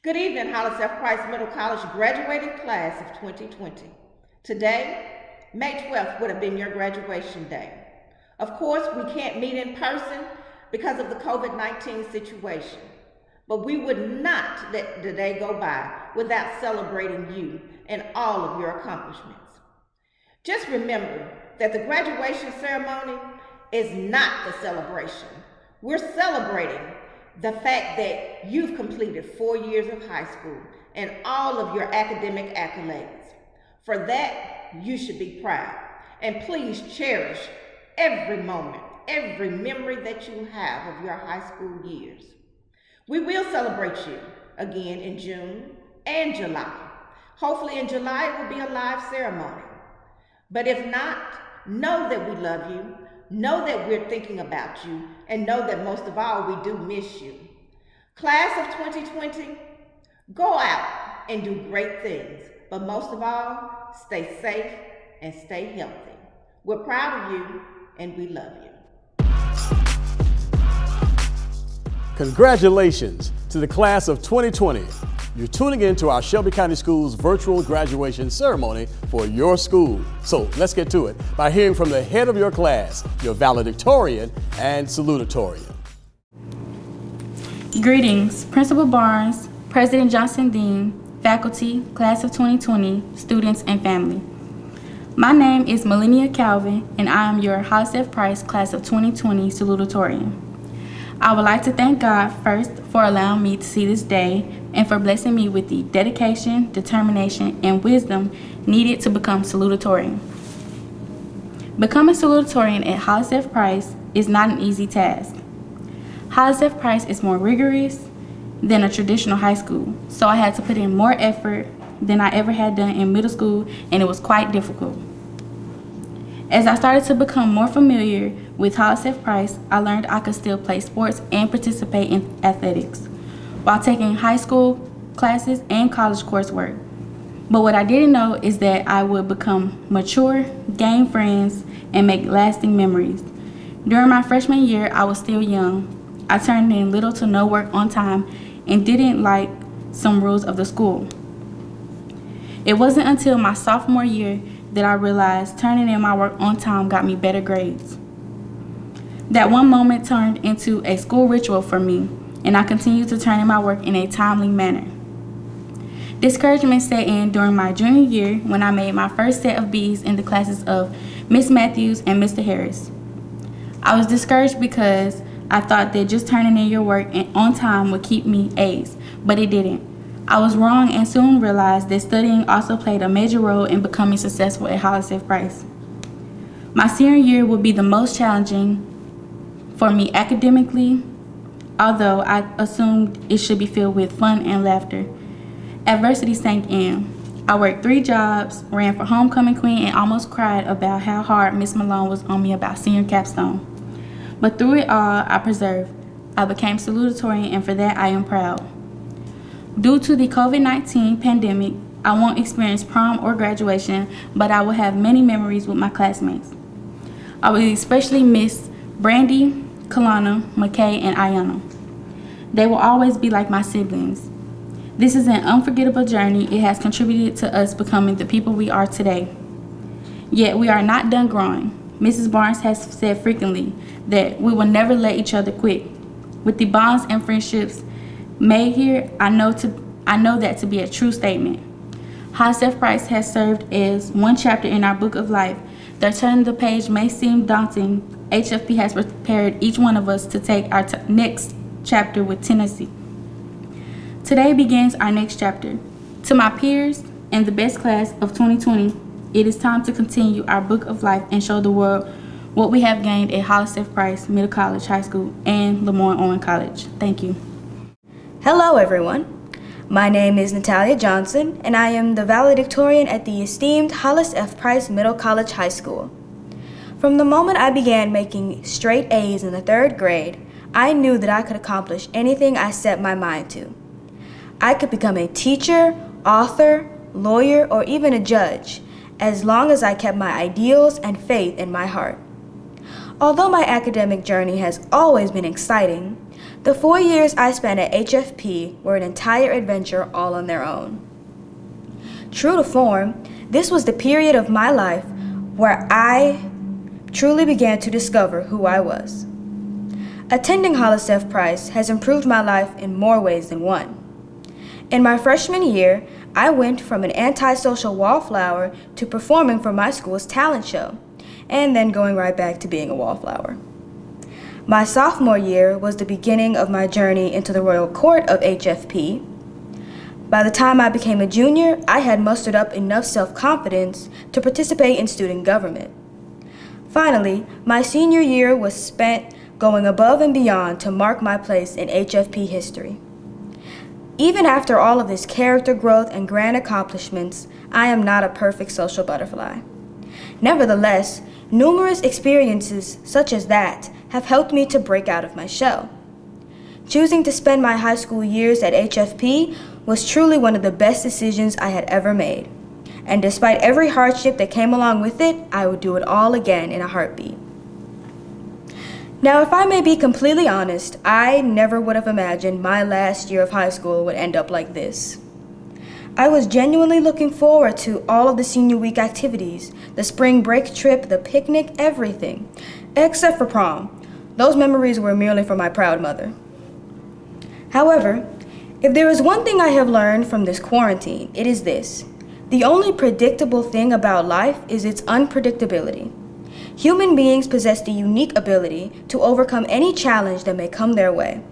Good evening, Hollis F. Price Middle College graduating class of 2020. Today, May 12th would have been your graduation day. Of course, we can't meet in person because of the COVID-19 situation, but we would not let the day go by without celebrating you and all of your accomplishments. Just remember that the graduation ceremony is not the celebration. We're celebrating the fact that you've completed 4 years of high school and all of your academic accolades. For that, you should be proud. And please cherish every moment, every memory that you have of your high school years. We will celebrate you again in June and July. Hopefully in July it will be a live ceremony. But if not, know that we love you, know that we're thinking about you, and know that most of all, we do miss you. Class of 2020, go out and do great things, but most of all, stay safe and stay healthy. We're proud of you and we love you. Congratulations to the class of 2020. You're tuning in to our Shelby County Schools virtual graduation ceremony for your school. So let's get to it by hearing from the head of your class, your valedictorian and salutatorian. Greetings, Principal Barnes, President Johnson Dean, faculty, class of 2020, students, and family. My name is MILLENIA Calvin, and I am your Hollis F. Price class of 2020 salutatorian. I would like to thank God first for allowing me to see this day and for blessing me with the dedication, determination, and wisdom needed to become salutatorian. Becoming salutatorian at Hollis F. Price is not an easy task. Hollis F. Price is more rigorous than a traditional high school, so I had to put in more effort than I ever had done in middle school, and it was quite difficult. As I started to become more familiar with Hollis F. Price, I learned I could still play sports and participate in athletics while taking high school classes and college coursework. But what I didn't know is that I would become mature, gain friends, and make lasting memories. During my freshman year, I was still young. I turned in little to no work on time and didn't like some rules of the school. It wasn't until my sophomore year that I realized turning in my work on time got me better grades. That one moment turned into a school ritual for me, and I continued to turn in my work in a timely manner. Discouragement set in during my junior year when I made my first set of B's in the classes of Miss Matthews and Mr. Harris. I was discouraged because I thought that just turning in your work on time would keep me A's, but it didn't. I was wrong and soon realized that studying also played a major role in becoming successful at Hollis F. Price. My senior year would be the most challenging for me academically, although I assumed it should be filled with fun and laughter. Adversity sank in. I worked 3 jobs, ran for homecoming queen, and almost cried about how hard Miss Malone was on me about senior capstone. But through it all, I persevered. I became salutatorian, and for that I am proud. Due to the COVID-19 pandemic, I won't experience prom or graduation, but I will have many memories with my classmates. I will especially miss Brandy, Kalana, McKay, and Ayana. They will always be like my siblings. This is an unforgettable journey. It has contributed to us becoming the people we are today. Yet we are not done growing. Mrs. Barnes has said frequently that we will never let each other quit. With the bonds and friendships made here, I know that to be a true statement. Hollis F. Price has served as one chapter in our book of life. Though turning the page may seem daunting, HFP has prepared each one of us to take our next chapter with tenacity. Today begins our next chapter. To my peers and the best class of 2020, it is time to continue our book of life and show the world what we have gained at Hollis F. Price Middle College High School and Lemoyne Owen College. Thank you. Hello everyone, my name is NATALYA Johnson and I am the valedictorian at the esteemed Hollis F. Price Middle College High School. From the moment I began making straight A's in the 3rd grade, I knew that I could accomplish anything I set my mind to. I could become a teacher, author, lawyer, or even a judge, as long as I kept my ideals and faith in my heart. Although my academic journey has always been exciting, The 4 years I spent at HFP were an entire adventure all on their own. True to form, this was the period of my life where I truly began to discover who I was. Attending Hollis F. Price has improved my life in more ways than one. In my freshman year, I went from an antisocial wallflower to performing for my school's talent show, and then going right back to being a wallflower. My sophomore year was the beginning of my journey into the royal court of HFP. By the time I became a junior, I had mustered up enough self-confidence to participate in student government. Finally, my senior year was spent going above and beyond to mark my place in HFP history. Even after all of this character growth and grand accomplishments, I am not a perfect social butterfly. Nevertheless, numerous experiences such as that have helped me to break out of my shell. Choosing to spend my high school years at HFP was truly one of the best decisions I had ever made. And despite every hardship that came along with it, I would do it all again in a heartbeat. Now, if I may be completely honest, I never would have imagined my last year of high school would end up like this. I was genuinely looking forward to all of the senior week activities, the spring break trip, the picnic, everything, except for prom. Those memories were merely for my proud mother. However, if there is one thing I have learned from this quarantine, it is this. The only predictable thing about life is its unpredictability. Human beings possess the unique ability to overcome any challenge that may come their way.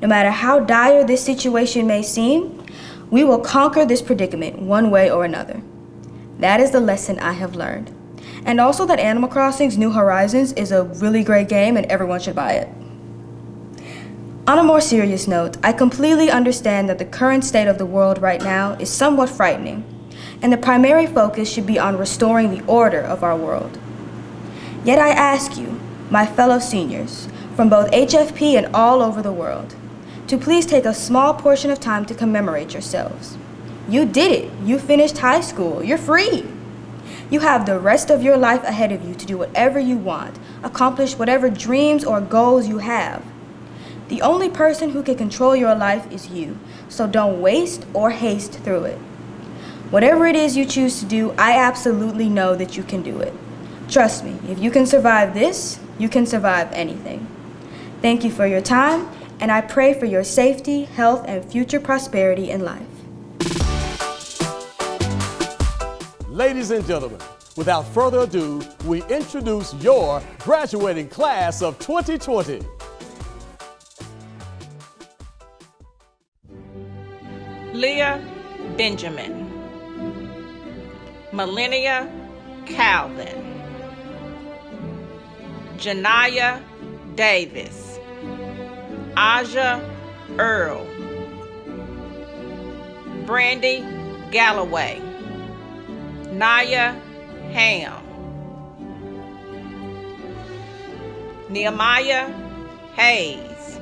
No matter how dire this situation may seem, we will conquer this predicament one way or another. That is the lesson I have learned. And also that Animal Crossing's New Horizons is a really great game and everyone should buy it. On a more serious note, I completely understand that the current state of the world right now is somewhat frightening, and the primary focus should be on restoring the order of our world. Yet I ask you, my fellow seniors, from both HFP and all over the world, to please take a small portion of time to commemorate yourselves. You did it. You finished high school. You're free. You have the rest of your life ahead of you to do whatever you want, accomplish whatever dreams or goals you have. The only person who can control your life is you, so don't waste or haste through it. Whatever it is you choose to do, I absolutely know that you can do it. Trust me, if you can survive this, you can survive anything. Thank you for your time, and I pray for your safety, health, and future prosperity in life. Ladies and gentlemen, without further ado, we introduce your graduating class of 2020. Leah Benjamin, MILLENIA Calvin, Janiyah Davis, Aja Earl, Brandy Galloway, Nya Ham, Nehemiah Hayes,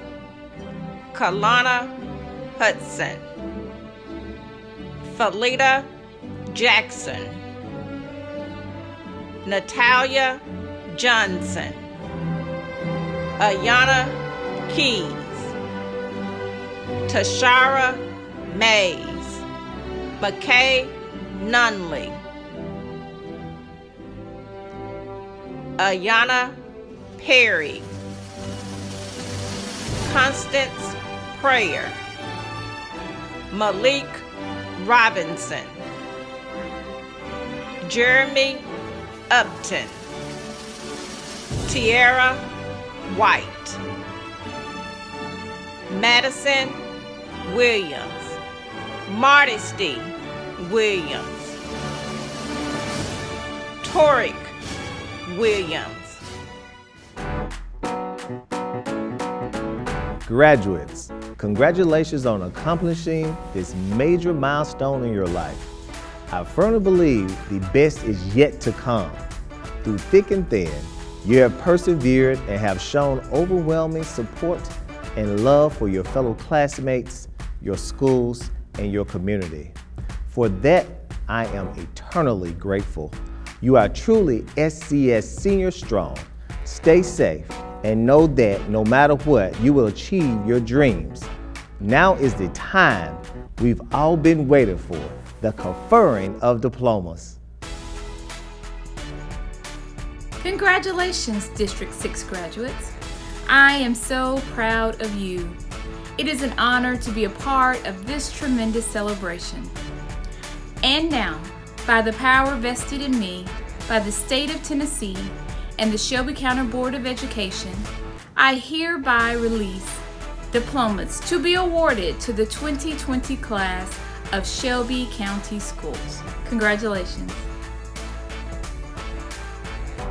Kalana Hudson, Felita Jackson, NATALYA Johnson, Ayana Keys, Tashara Mays, McKay Nunley, Ayana Perry, Constance Prayer, Malik Robinson, Jeremy Upton, Tierra White, Madison Williams, Mardisty Williams, Toric Williams. Graduates, congratulations on accomplishing this major milestone in your life. I firmly believe the best is yet to come. Through thick and thin, you have persevered and have shown overwhelming support and love for your fellow classmates, your schools, and your community. For that, I am eternally grateful. You are truly SCS Senior Strong. Stay safe and know that no matter what, you will achieve your dreams. Now is the time we've all been waiting for, the conferring of diplomas. Congratulations, District 6 graduates. I am so proud of you. It is an honor to be a part of this tremendous celebration. And now, by the power vested in me by the state of Tennessee and the Shelby County Board of Education, I hereby release diplomas to be awarded to the 2020 class of Shelby County Schools. Congratulations.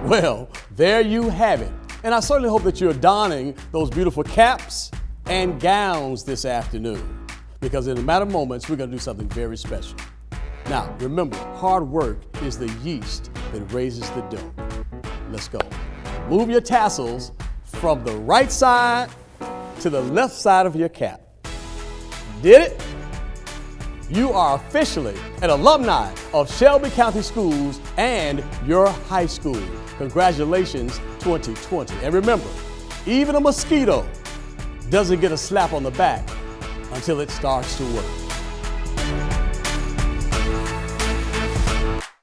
Well, there you have it. And I certainly hope that you're donning those beautiful caps and gowns this afternoon, because in a matter of moments, we're going to do something very special. Now, remember, hard work is the yeast that raises the dough. Let's go. Move your tassels from the right side to the left side of your cap. Did it? You are officially an alumni of Shelby County Schools and your high school. Congratulations, 2020. And remember, even a mosquito doesn't get a slap on the back until it starts to work.